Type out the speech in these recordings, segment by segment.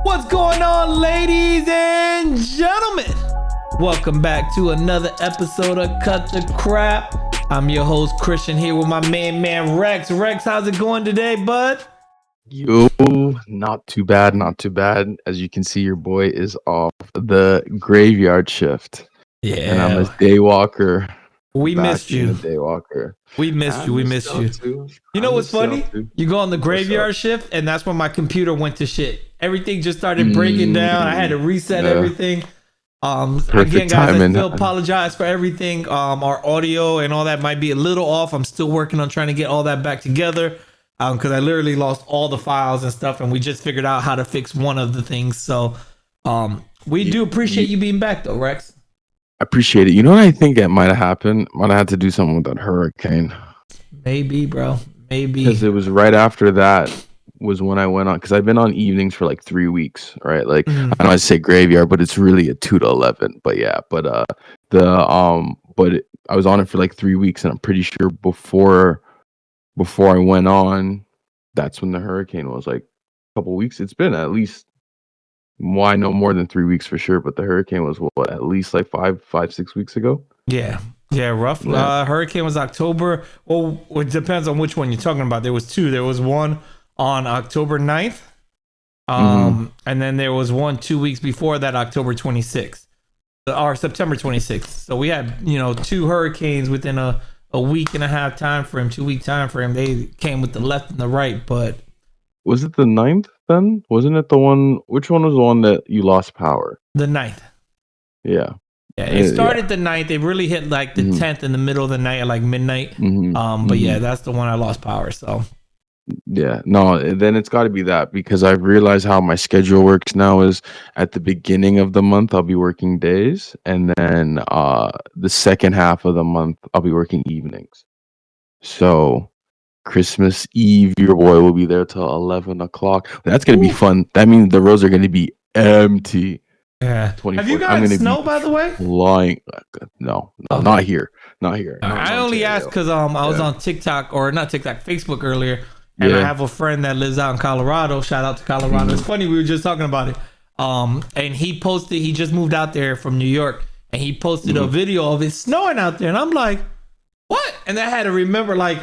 What's going on, ladies and gentlemen? Welcome back to another episode of Cut the Crap. I'm your host, Christian, here with my man, Rex. Rex, how's it going today, bud? Yo, not too bad, not too bad. As you can see, your boy is off the graveyard shift. And I'm a day walker. We missed you. A day walker. We missed you. Too. You know what's funny? You go on the graveyard shift, and that's when my computer went to shit. Everything just started breaking down. I had to reset everything. Again, guys, I still apologize for everything. Our audio and all that might be a little off. I'm still working on trying to get all that back together. Because I literally lost all the files and stuff, and we just figured out how to fix one of the things. So we do appreciate you being back, though, Rex. I appreciate it. You know what I think it might have happened? Might have had to do something with that hurricane. Maybe, bro. Maybe. Because it was right after that was when I went on. Because I've been on evenings for like 3 weeks, right? Like I know I say graveyard, but it's really a 2 to 11. But yeah, but I was on it for like 3 weeks, and I'm pretty sure before I went on, that's when the hurricane was, like a couple weeks. It's been at least, well, I know more than 3 weeks for sure, but the hurricane was what, at least like 6 weeks ago. Yeah, roughly. Yeah. Hurricane was October. Well, it depends on which one you're talking about. There was two. There was one on October 9th. And then there was one 2 weeks before that, October 26th or September 26th. So we had, two hurricanes within a week and a half time frame, 2 week time frame. They came with the left and the right, but was it the 9th then? Wasn't it the one? Which one was the one that you lost power? The 9th. Yeah. Yeah, it started the 9th. It really hit like the 10th in the middle of the night at like midnight. But yeah, that's the one I lost power. So yeah, no, then it's got to be that, because I've realized how my schedule works now is at the beginning of the month I'll be working days, and then the second half of the month I'll be working evenings. So Christmas Eve, your boy will be there till 11 o'clock. That's gonna be fun. That means the roads are gonna be empty. Yeah. Have you got snow, by the way? Flying. No, okay. Not here. I only asked because I was on TikTok, or not TikTok, Facebook earlier. And I have a friend that lives out in Colorado. Shout out to Colorado. It's funny, we were just talking about it. And he just moved out there from New York, and he posted a video of it snowing out there. And I'm like, what? And I had to remember, like,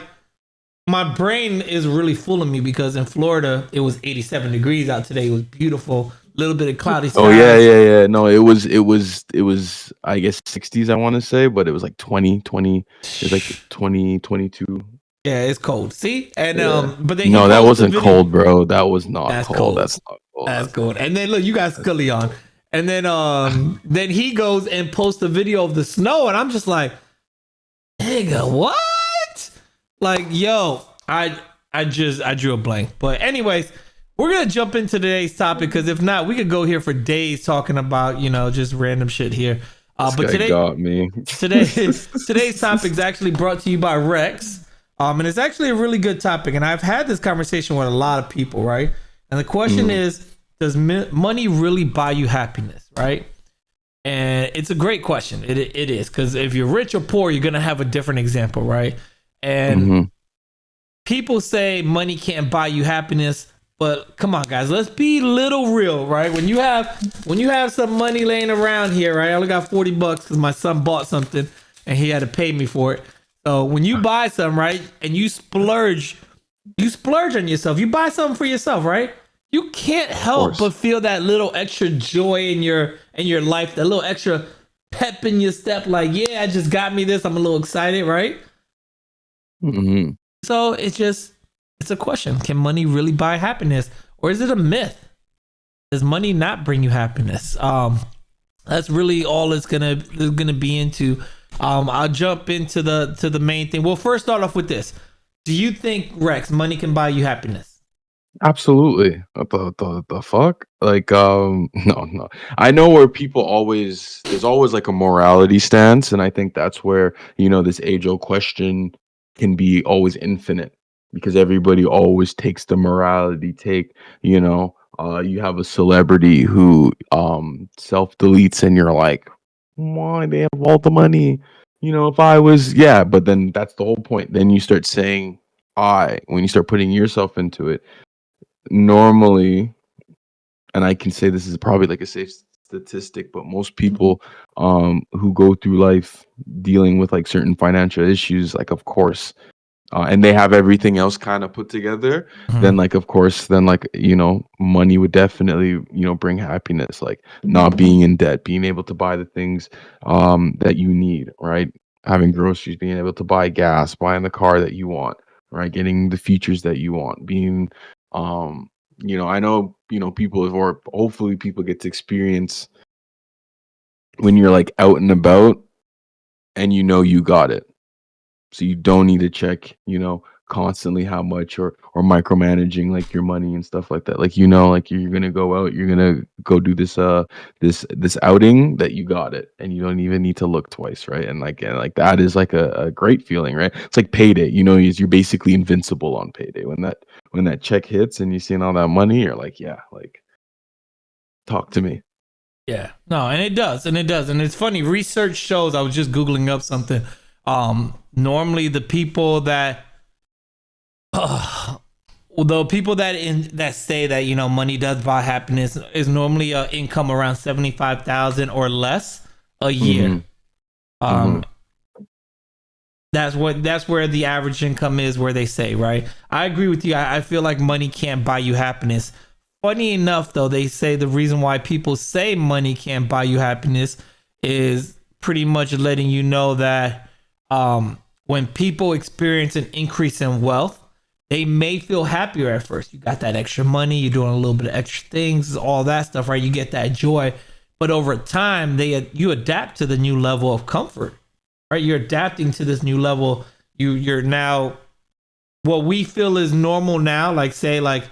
my brain is really fooling me, because in Florida, it was 87 degrees out today. It was beautiful. A little bit of cloudy skies. Oh, yeah. No, it was, I guess, 60s, I want to say, but it was like 20. It was like 20, 22. Yeah, it's cold. See? And but then no, that wasn't cold, bro. That was not cold. That's not cold. That's cold. And then look, you got Scully on. And then then he goes and posts a video of the snow, and I'm just like, nigga, what? Like, yo, I drew a blank. But anyways, we're gonna jump into today's topic, because if not, we could go here for days talking about, just random shit here. But today got me. Today's topic is actually brought to you by Rex. And it's actually a really good topic, and I've had this conversation with a lot of people, right? And the question is, does money really buy you happiness, right? And it's a great question. It is, because if you're rich or poor, you're gonna have a different example, right? And people say money can't buy you happiness, but come on, guys, let's be a little real, right? When you have some money laying around here, right? I only got $40 because my son bought something and he had to pay me for it. So when you buy something, right, and you splurge on yourself. You buy something for yourself, right? You can't help but feel that little extra joy in your life, that little extra pep in your step. Like, yeah, I just got me this. I'm a little excited, right? So it's a question: can money really buy happiness, or is it a myth? Does money not bring you happiness? That's really all it's gonna be into. I'll jump into the main thing. Well, first start off with this. Do you think, Rex, money can buy you happiness? Absolutely. The fuck? Like, no. I know where there's always like a morality stance, and I think that's where, this age-old question can be always infinite, because everybody always takes the morality take, you have a celebrity who self-deletes, and you're like, why they have all the money? If I was, but then that's the whole point. Then you start saying when you start putting yourself into it, normally and I can say this is probably like a safe statistic, but most people who go through life dealing with like certain financial issues, like of course, and they have everything else kind of put together, then Mhm. like of course, then like money would definitely bring happiness, like not being in debt, being able to buy the things that you need, right? Having groceries, being able to buy gas, buying the car that you want, right? Getting the features that you want, being I know people, or hopefully people get to experience when you're like out and about and you got it, so you don't need to check constantly how much, or micromanaging like your money and stuff like that, like like you're gonna go out, you're gonna go do this outing, that you got it and you don't even need to look twice, right? And like that is like a great feeling, right? It's like payday, you're basically invincible on payday when that check hits and you're seeing all that money, you're like, yeah, like talk to me. Yeah, no, and it does, and it's funny. Research shows. I was just googling up something. Normally the people that, the people that say that money does buy happiness is normally income around 75,000 or less a year. Mm-hmm. Um, Mm-hmm. that's where the average income is. Where they say, right? I agree with you. I feel like money can't buy you happiness. Funny enough, though, they say the reason why people say money can't buy you happiness is pretty much letting you know that when people experience an increase in wealth, they may feel happier at first. You got that extra money, you're doing a little bit of extra things, all that stuff, right? You get that joy, but over time, you adapt to the new level of comfort, right? You're adapting to this new level. You're now what we feel is normal now, like say like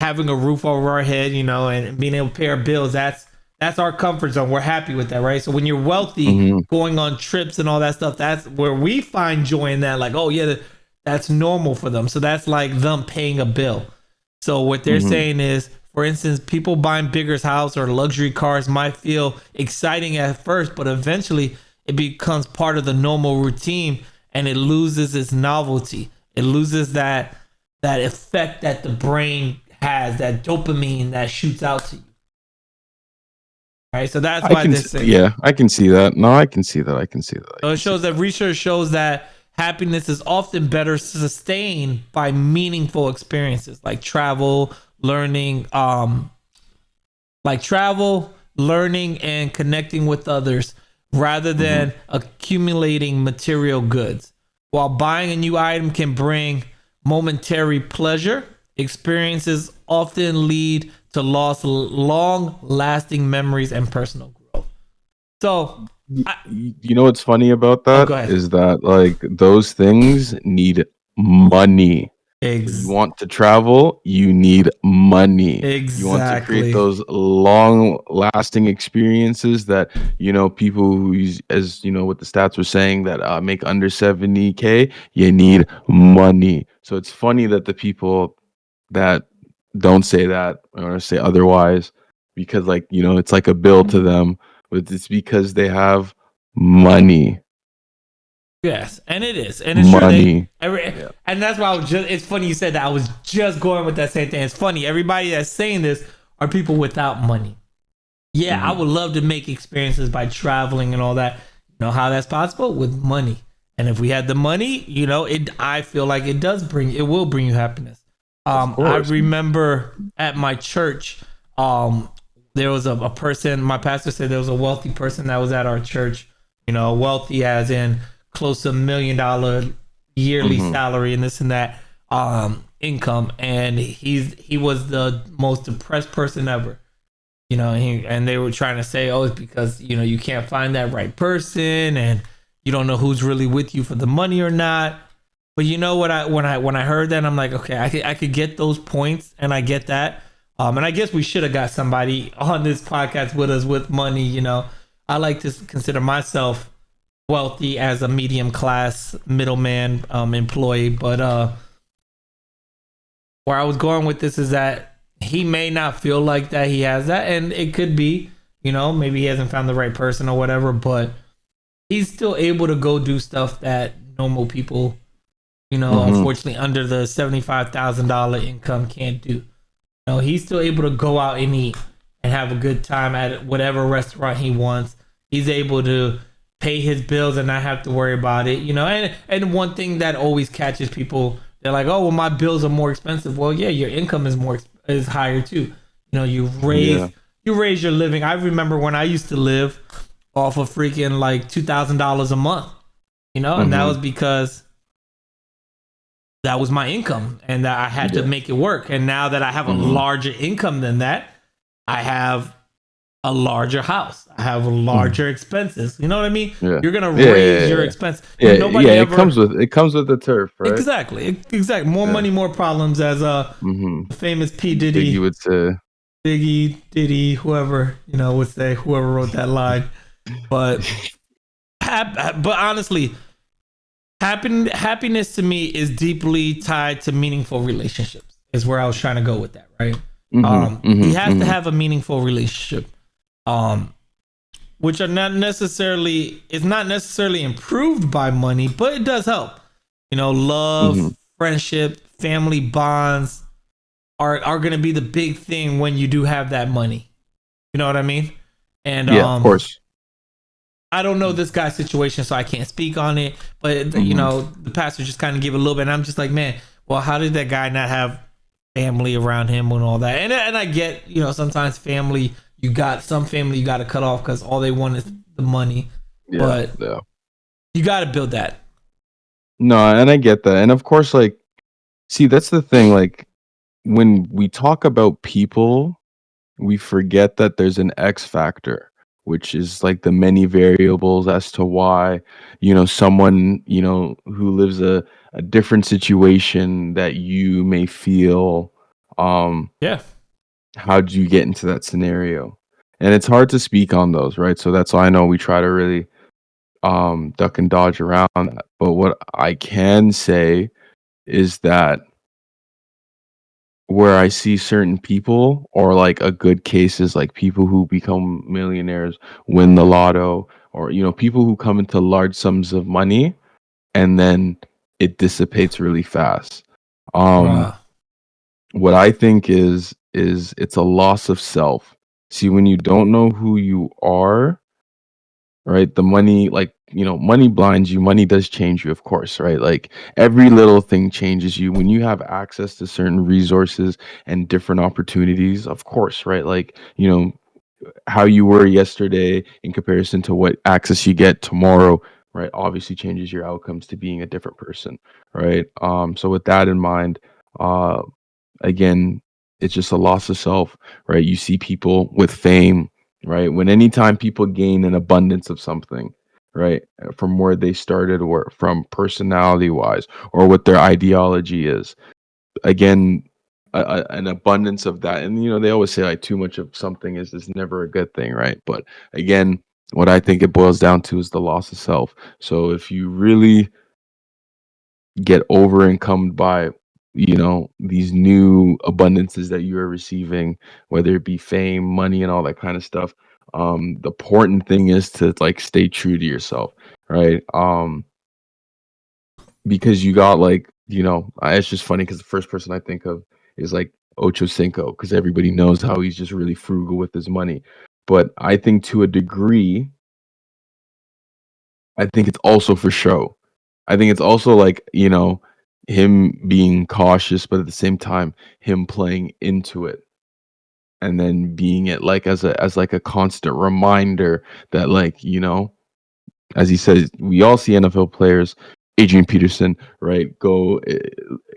having a roof over our head, and being able to pay our bills. That's our comfort zone. We're happy with that, right? So when you're wealthy, Mm-hmm. going on trips and all that stuff, that's where we find joy in that. Like, oh yeah, that's normal for them. So that's like them paying a bill. So what they're Mm-hmm. saying is, for instance, people buying bigger house or luxury cars might feel exciting at first, but eventually it becomes part of the normal routine and it loses its novelty. It loses that effect that the brain has, that dopamine that shoots out to you. Right. So that's I why can they s say. Yeah, I can see that. No, I can see that. I can see that. I So it can see shows that that. research shows that happiness is often better sustained by meaningful experiences like travel, learning, and connecting with others rather Mhm. than accumulating material goods. While buying a new item can bring momentary pleasure, experiences often lead to long lasting memories and personal growth. So, You know what's funny about oh, that go ahead. is that like those things need money. So you Ex- want to travel, you need money. You want to create exactly. those long lasting experiences that, people who as what the stats were saying, that make under 70K, you need money. So it's funny that the people that don't say that or say otherwise, because like, it's like a bill to them, but it's because they have money. Yes, and it is, and it's true. Money. Yeah. And that's why I was just. It's funny you said that. I was just going with that same thing. It's funny. Everybody that's saying this are people without money. Yeah, I Mhm. would love to make experiences by traveling and all that. You know how that's possible with money. And if we had the money, it. I feel like it will bring you happiness. Of I course. remember at my church, there was a person. My pastor said there was a wealthy person that was at our church. Wealthy as in close to $1 million yearly Mhm. salary and this and that income, and he was the most depressed person ever. And they were trying to say, oh, it's because you can't find that right person, and you don't know who's really with you for the money or not. But you know what? When I heard that, I'm like, okay, I could get those points, and I get that. And I guess we should have got somebody on this podcast with us with money. I like to consider myself wealthy as a medium class middleman employee, but where I was going with this is that he may not feel like that he has that, and it could be, maybe he hasn't found the right person or whatever, but he's still able to go do stuff that normal people, Mhm. unfortunately under the $75,000 income can't do. You know, he's still able to go out and eat and have a good time at whatever restaurant he wants. He's able to pay his bills and not have to worry about it. You know, and one thing that always catches people, they're like, "Oh, well, my bills are more expensive." Well, yeah, your income is is higher too. You know, Yeah. you raise your living. I remember when I used to live off of freaking like $2,000 a month. You know, and that Mm-hmm. was because that was my income and that I had to Yeah. make it work. And now that I have a Mm-hmm. larger income than that, I have a larger house. I have Mm-hmm. larger expenses. You know what I mean? Yeah. You're gonna Yeah. raise Yeah. your Yeah. expense. Yeah. Yeah. Nobody ever It comes with the turf, right? exactly more Yeah. money, more problems. As Mm-hmm. the famous P Biggie Diddy, would say. Biggie, Diddy, whoever would say, whoever wrote that line. But but honestly, happiness to me is deeply tied to meaningful relationships. Is where I was trying to go with that, right? Mm-hmm. He Mm-hmm. has to Mm-hmm. have a meaningful relationship, um, which are not necessarily is not necessarily improved by money, but it does help. You know, Mm-hmm. love, friendship, family bonds are going to be the big thing when you do have that money. You know what I mean? And Yeah. Of course. I don't know this guy's situation, so I can't speak on it. But Mm-hmm. the pastor just kind of gave a little bit, and I'm just like, man, well, how did that guy not have family around him and all that? And I get, sometimes family, you got some family you got to cut off because all they want is the money, Yeah. but Yeah. you got to build that. No, and I get that, and of course, like, see, that's the thing. Like, when we talk about people, we forget that there's an X factor, which is like the many variables as to why, someone, who lives a different situation that you may feel, um, Yeah, how do you get into that scenario? And it's hard to speak on those, right? So that's why I know we try to really duck and dodge around that. But what I can say is that where I see certain people, or like a good case is like people who become millionaires, win the lotto, or people who come into large sums of money and then it dissipates really fast. Um bruh. what I think is it's a loss of self. See, when you don't know who you are, right? The money, like, money blinds you. Money does change you, of course, right? Like, every little thing changes you when you have access to certain resources and different opportunities, of course, right? Like, how you were yesterday in comparison to what access you get tomorrow, right? Obviously changes your outcomes to being a different person, right? So with that in mind, uh again, it's just a loss of self, right? You see people with fame, right? When anytime people gain an abundance of something, right, from where they started, or from personality wise, or what their ideology is, again, an abundance of that. And they always say like too much of something is never a good thing, right? But again, what I think it boils down to is the loss of self. So if you really get over encumbered by these new abundances that you are receiving, whether it be fame, money, and all that kind of stuff, the important thing is to like stay true to yourself, right? Because you got like, it's just funny because the first person I think of is like Ocho Cinco, because everybody knows how he's just really frugal with his money. But I think to a degree, I think it's also for show. I think it's also like, him being cautious, but at the same time, him playing into it, and then being it like as like a constant reminder that, like, as he says, we all see NFL players, Adrian Peterson, right, go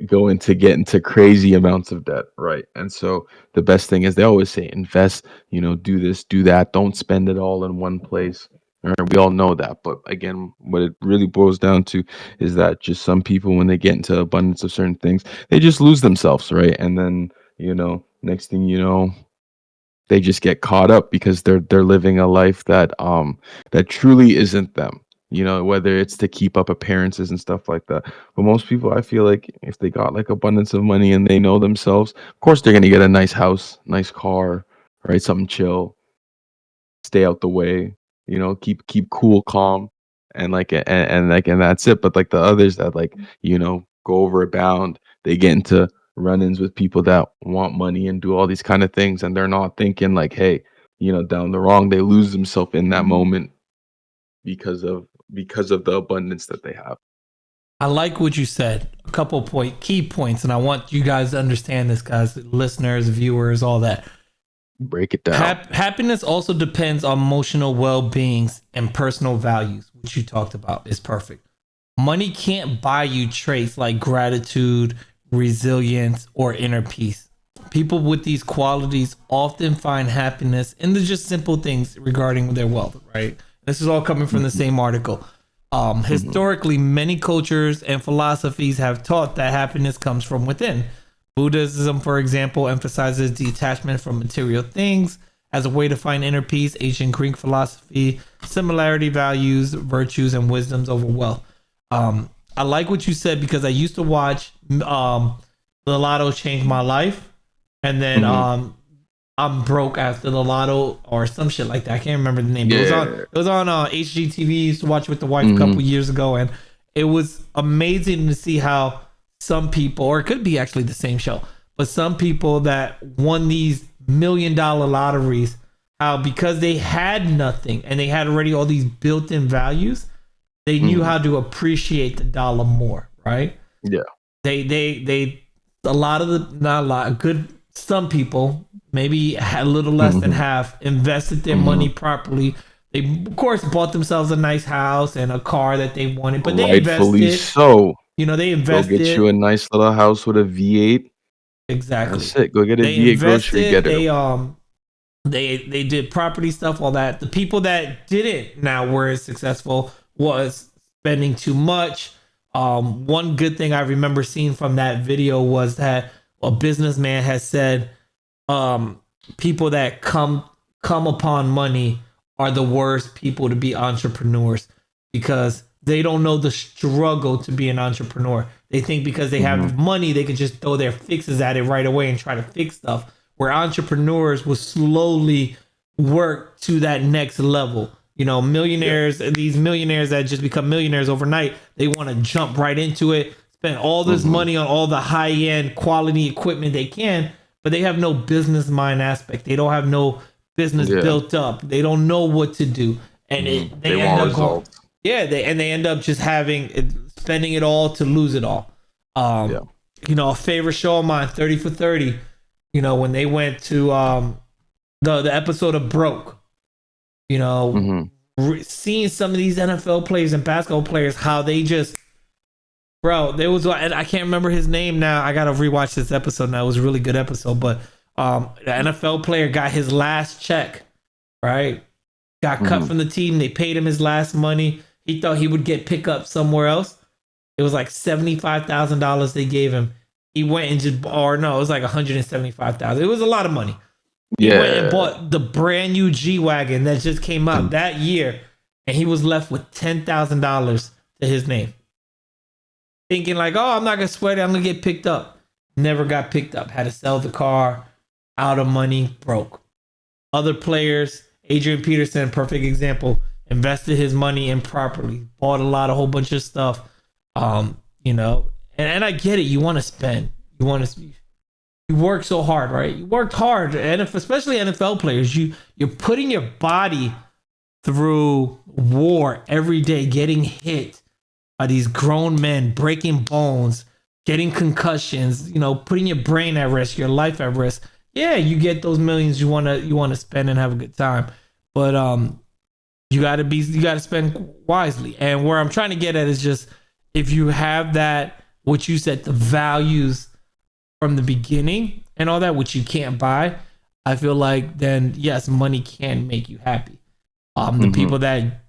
into get into crazy amounts of debt, right? And so the best thing is they always say invest, do this, do that, don't spend it all in one place. All right, we all know that, but again, what it really boils down to is that just some people, when they get into abundance of certain things, they just lose themselves, right? And then next thing you know, they just get caught up because they're living a life that truly isn't them, whether it's to keep up appearances and stuff like that. But most people, I feel like, if they got like abundance of money and they know themselves, of course they're going to get a nice house, nice car, right? Something chill, stay out the way, keep cool, calm, and like and that's it. But like the others that, like, go over a bound, they get into run-ins with people that want money and do all these kind of things, and they're not thinking like, hey, down the wrong, they lose themselves in that moment because of the abundance that they have. I like what you said. A couple key points, and I want you guys to understand this, guys, listeners, viewers, all that. Break it down. Happiness also depends on emotional well-being and personal values, which you talked about. Is perfect. Money can't buy you traits like gratitude, resilience, or inner peace. People with these qualities often find happiness in the just simple things regarding their wealth, right? This is all coming from the same article. Historically, many cultures and philosophies have taught that happiness comes from within. Buddhism, for example, emphasizes detachment from material things as a way to find inner peace. Ancient Greek philosophy, similarity values, virtues, and wisdoms over wealth. I like what you said because I used to watch The Lotto Changed My Life, and then I'm broke after the lotto or some shit like that. I can't remember the name. But it was on HGTV. I used to watch it with the wife a couple years ago, and it was amazing to see how some people, or it could be actually the same show, but some people that won these $1 million lotteries, how because they had nothing and they had already all these built-in values, they knew how to appreciate the dollar more, right? Yeah. They a lot of the, not a lot, good, some people, maybe a little less than half, invested their money properly. They, of course, bought themselves a nice house and a car that they wanted, but they rightfully invested. so. They invested. Go get you a nice little house with a V8. Exactly. That's it. Go get a they V8 invested, grocery getter. They did property stuff, all that. The people that didn't now were as successful was spending too much. One good thing I remember seeing from that video was that a businessman has said, people that come upon money are the worst people to be entrepreneurs because they don't know the struggle to be an entrepreneur. They think because they have money, they can just throw their fixes at it right away and try to fix stuff. Where entrepreneurs will slowly work to that next level. Millionaires, these millionaires that just become millionaires overnight, they want to jump right into it, spend all this money on all the high-end quality equipment they can, but they have no business mind aspect. They don't have no business built up. They don't know what to do. And they end up going, they end up just spending it all to lose it all. A favorite show of mine, 30 for 30, when they went to the episode of Broke, seeing some of these NFL players and basketball players, how they just, there was, and I can't remember his name now. I got to rewatch this episode now. It was a really good episode, but the NFL player got his last check, right? Got cut from the team. They paid him his last money. He thought he would get picked up somewhere else. It was like $75,000 they gave him. He went and just, or no, it was like $175,000. It was a lot of money. He went and bought the brand new G-Wagon that just came out that year, and he was left with $10,000 to his name. Thinking like, oh, I'm not going to sweat it. I'm going to get picked up. Never got picked up. Had to sell the car, out of money, broke. Other players, Adrian Peterson, perfect example, invested his money improperly, bought a whole bunch of stuff. And I get it. You want to spend. You work so hard, right? You worked hard, and especially NFL players, you're putting your body through war every day, getting hit by these grown men, breaking bones, getting concussions, putting your brain at risk, your life at risk. Yeah, you get those millions you want to spend and have a good time, but you got to spend wisely. And where I'm trying to get at is just, if you have that, what you said, the values from the beginning and all that, which you can't buy, I feel like then yes, money can make you happy. The people that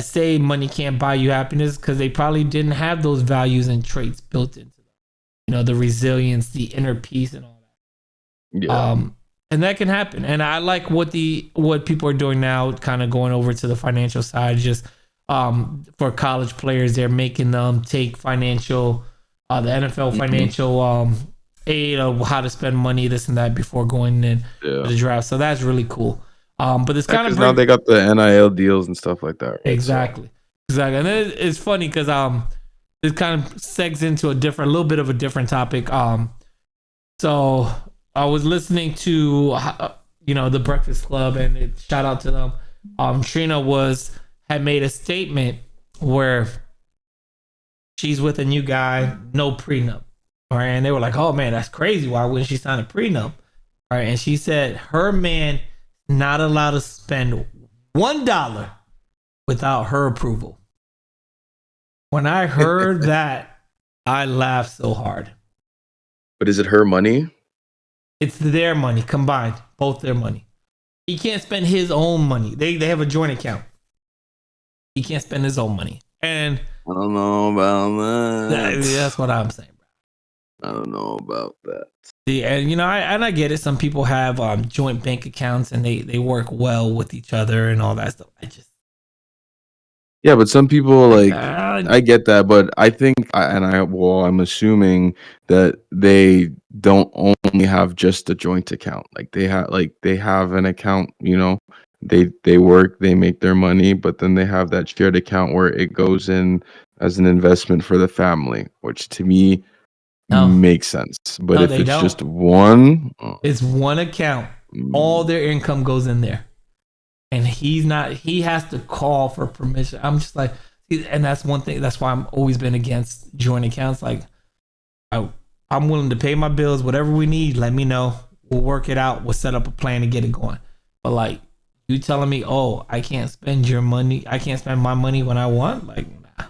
say money can't buy you happiness, because they probably didn't have those values and traits built into them. The resilience, the inner peace, and all that. Yeah. And that can happen. And I like what people are doing now, kind of going over to the financial side. Just for college players, they're making them take financial, the NFL financial aid of how to spend money, this and that, before going in to the draft. So that's really cool. But it's kind of now they got the NIL deals and stuff like that. Right? Exactly. And then it's funny because it kind of segs into a little bit of a different topic. So I was listening to the Breakfast Club, and shout out to them. Trina had made a statement where she's with a new guy, no prenup. All right, and they were like, "Oh man, that's crazy. Why wouldn't she sign a prenup?" All right, and she said her man not allowed to spend $1 without her approval. When I heard that, I laughed so hard. But is it her money? It's their money combined, both their money. He can't spend his own money. They have a joint account. He can't spend his own money, and I don't know about that. that's what I'm saying. I don't know about that. Yeah, and I get it. Some people have joint bank accounts and they work well with each other and all that stuff. Yeah, but some people like I I get that, but I think I'm assuming that they don't only have just a joint account. Like they have an account, they work, they make their money, but then they have that shared account where it goes in as an investment for the family, which to me no, makes sense. But no, if they it's don't. just one, It's one account. All their income goes in there, and he has to call for permission. I'm just like, and that's one thing. That's why I'm always been against joint accounts. Like, I'm willing to pay my bills, whatever we need. Let me know. We'll work it out. We'll set up a plan to get it going. But like, you telling me, oh, I can't spend your money. I can't spend my money when I want. Like, nah.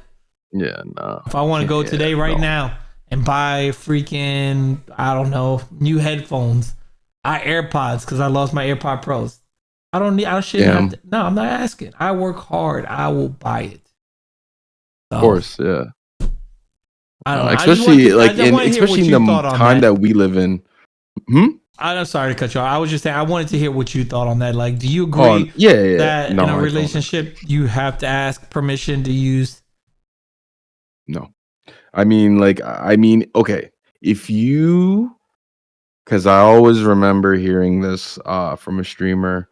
yeah, no. If I want to go today, right now, and buy freaking, I don't know, new headphones, AirPods, because I lost my AirPod Pros. I shouldn't have to. No, I'm not asking. I work hard. I will buy it. So, of course, yeah. I don't know. Especially especially in the time that we live in. I'm sorry to cut you off. I was just saying I wanted to hear what you thought on that. Like, do you agree that in a relationship you have to ask permission to use? No. I mean, okay. If you, because I always remember hearing this from a streamer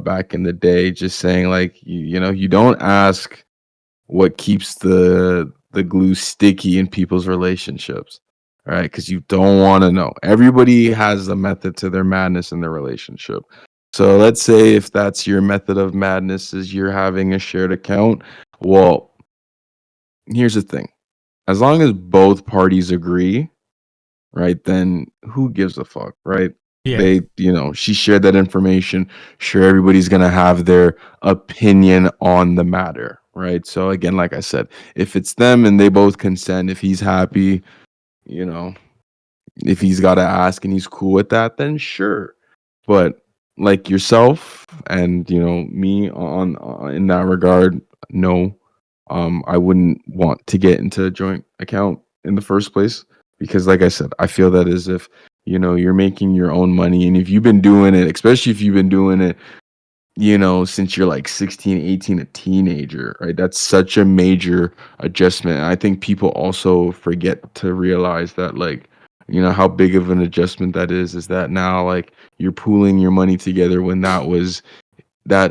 back in the day, just saying like, you don't ask what keeps the glue sticky in people's relationships, right? Because you don't want to know. Everybody has a method to their madness in their relationship. So let's say if that's your method of madness is you're having a shared account. Well, here's the thing. As long as both parties agree, right, then who gives a fuck, right? Yeah. She shared that information. Sure, everybody's going to have their opinion on the matter, right? So again, like I said, if it's them and they both consent, if he's happy, if he's got to ask and he's cool with that, then sure. But like yourself and, me on in that regard, no. I wouldn't want to get into a joint account in the first place because, like I said, I feel that as if you're making your own money, and if you've been doing it, especially if you've been doing it, since you're like 16, 18, a teenager, right? That's such a major adjustment. And I think people also forget to realize that, like, how big of an adjustment that is that now, like, you're pooling your money together when that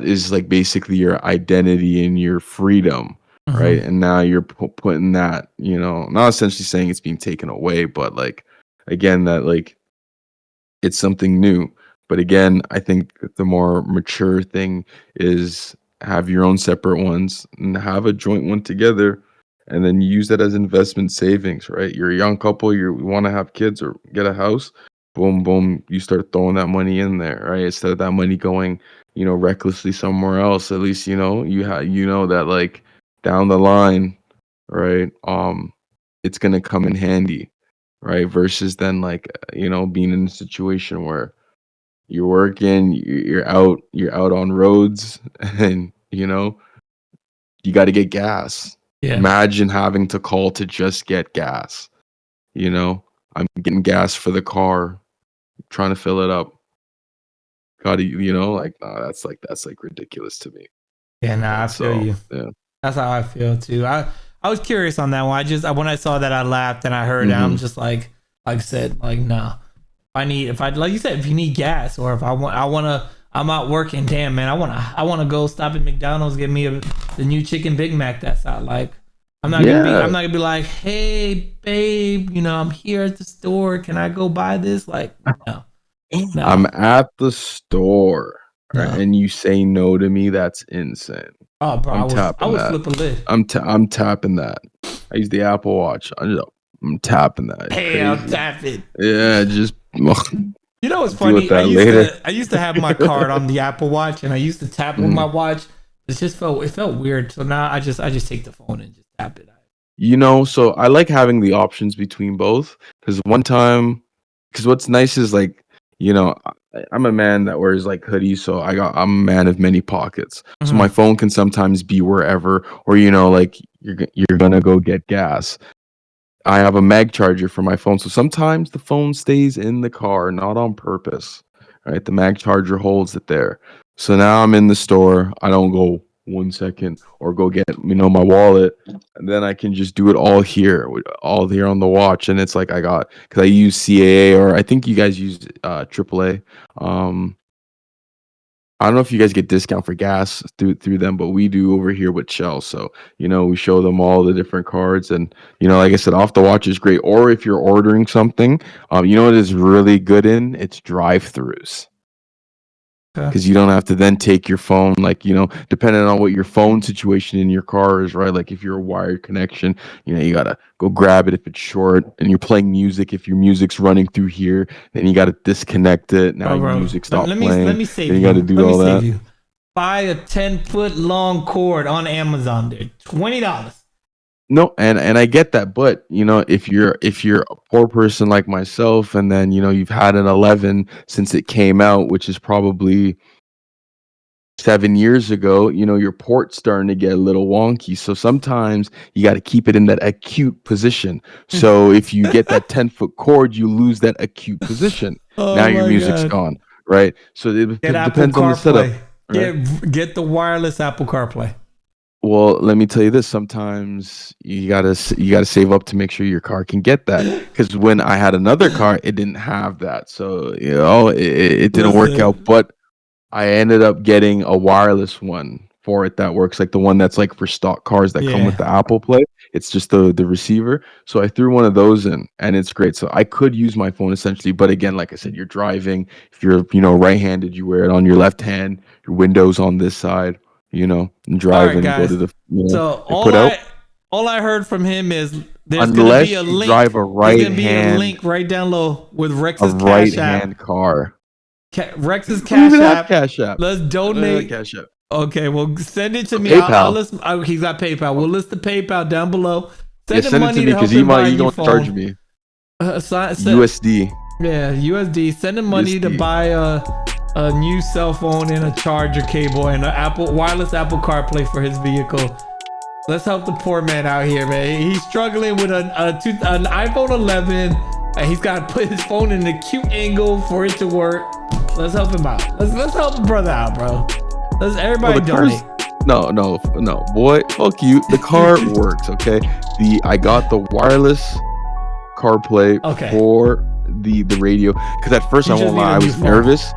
is like basically your identity and your freedom, right? And now you're putting that, not essentially saying it's being taken away, but like, again, that like it's something new. But again, I think the more mature thing is have your own separate ones and have a joint one together, and then use that as investment savings, right? You're a young couple, you want to have kids or get a house, boom, boom, you start throwing that money in there, right? Instead of that money going, recklessly somewhere else. At least that like down the line, right? It's gonna come in handy, right? Versus then like being in a situation where you're working, you're out on roads, and you got to get gas. Yeah. Imagine having to call to just get gas. I'm getting gas for the car, trying to fill it up. Got to, like, nah, that's like ridiculous to me. Yeah, nah, I feel you. Yeah. That's how I feel too. I was curious on that one. When I saw that, I laughed and I heard it. I'm just like I said, like, nah. Like you said, if you need gas or if I'm out working. Damn, man, I wanna go stop at McDonald's, get me the new chicken Big Mac that's out. Like, Yeah. I'm not gonna be like, hey babe, I'm here at the store. Can I go buy this? Like, no, I'm no, at the store, right, no. and you say no to me. That's insane. Oh, bro, I'm I tapping would that. flip a lid. I'm tapping that. I use the Apple Watch. I'm tapping that. It's Hey, I'll crazy. tap it. Yeah, just You know what's deal with funny? that later. I used to have my card on the Apple Watch, and I used to tap with my Mm. watch. It felt weird. So now I just take the phone and just tap it. So I like having the options between both because what's nice is like, I'm a man that wears like hoodies, so I'm a man of many pockets. So my Mhm. phone can sometimes be wherever, or like you're gonna go get gas. I have a mag charger for my phone, so sometimes the phone stays in the car, not on purpose. Right, the mag charger holds it there. So now I'm in the store. I don't go 1 second or go get my wallet, and then I can just do it all here on the watch. And it's like because I use CAA, or I think you guys use AAA. I don't know if you guys get discount for gas through them, but we do over here with Shell. So, we show them all the different cards, and like I said, off the watch is great. Or if you're ordering something, you know what is really good it's drive-throughs. Okay. Because you don't have to then take your phone, like, depending on what your phone situation in your car is, right? Like if you're a wired connection, you gotta go grab it if it's short, and you're playing music. If your music's running through here, then you gotta disconnect it. Now your Bro. music Let, stopped let me let playing. me save Then you gotta you. do Let me all save that. you. Buy a 10-foot long cord on Amazon, dude. $20. No, and I get that, but if you're a poor person like myself, and then you've had an 11 since it came out, which is probably 7 years ago, your port's starting to get a little wonky. So sometimes you got to keep it in that acute position. So if you get that 10-foot cord, you lose that acute position. Now Oh your my music's god. gone, right? So Get it Apple depends on the setup, CarPlay. right? Get the wireless Apple CarPlay. Well, let me tell you this. Sometimes you gotta save up to make sure your car can get that. Because when I had another car, it didn't have that, so it didn't work out. Listen. But I ended up getting a wireless one for it that works, like the one that's like for stock cars that come with Yeah. the Apple Play. It's just the receiver. So I threw one of those in, and it's great. So I could use my phone essentially, but again, like I said, you're driving. If you're right-handed, you wear it on your left hand. Your window's on this side. And All drive right, and go guys. to the So and put out. all I heard from him is there's gonna be a Unless you link. drive a There's right gonna be a hand link right down low with a Rex's right Cash hand App. car. Rex's I don't Cash even have App. Cash App. Let's I don't even have donate. Cash App. Okay, well, send it to Or me. I'll PayPal. list. He's got PayPal. We'll list the PayPal down below. Yeah, Send him send it to money me to because help him buy a you new gonna charge phone. me Send, USD. yeah, USD. Send him money to USD. buy a new cell phone and a charger cable and an wireless Apple CarPlay for his vehicle. Let's help the poor man out here, man. He's struggling with an iPhone 11, and he's got to put his phone in an acute angle for it to work. Let's help him out. Let's help a brother out, bro. Let's everybody the car's donate. no, boy, fuck you. The car works, okay? I got the wireless CarPlay Okay. for the radio because at first You I just won't need lie, a I new was phone. nervous.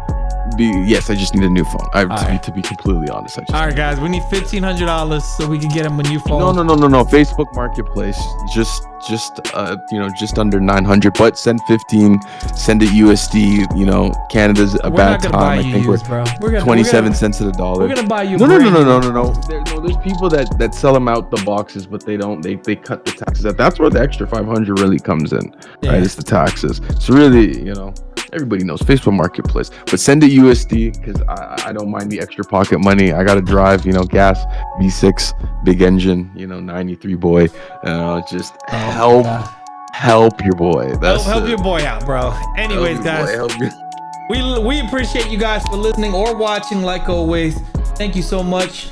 Yes, I just need a new phone. right. To be completely honest, I just All right, guys, we need $1,500 so we can get him a new phone. no. Facebook Marketplace, just just under 900. But send 15, send it USD. Canada's a We're bad not gonna buy time. I you think used, bro. We're gonna 27 cents to the dollar. We're gonna buy you. No. There's people that sell them out the boxes, but they don't. They cut the taxes. That's where the extra 500 really comes in. Yeah. Right, it's the taxes. So really, everybody knows Facebook Marketplace, but send it USD because I don't mind the extra pocket money. I gotta drive, gas, V6, big engine, 93 boy. Just help your boy. Help your boy out, bro. Anyways, guys, we appreciate you guys for listening or watching. Like always, thank you so much.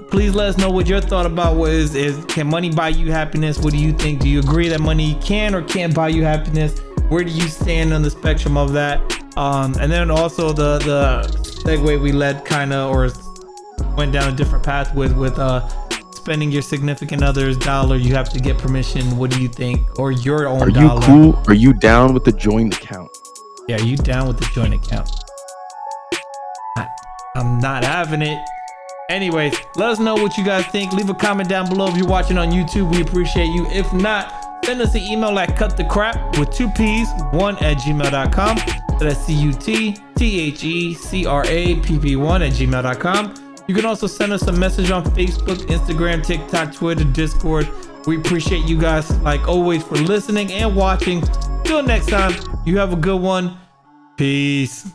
Please let us know what your thought about is can money buy you happiness? What do you think? Do you agree that money can or can't buy you happiness? Where do you stand on the spectrum of that? And then also the segue we led or went down a different path with spending your significant other's dollar. You have to get permission. What do you think? Or your own dollar? Are you cool? Are you down with the joint account? Yeah, are you down with the joint account? I'm not having it. Anyways, let us know what you guys think. Leave a comment down below if you're watching on YouTube. We appreciate you. If not, send us an email at cutthecrap with 2 P's, 1@gmail.com. So that's CUTTHECRAPP1@gmail.com. You can also send us a message on Facebook, Instagram, TikTok, Twitter, Discord. We appreciate you guys, like always, for listening and watching. Till next time, you have a good one. Peace.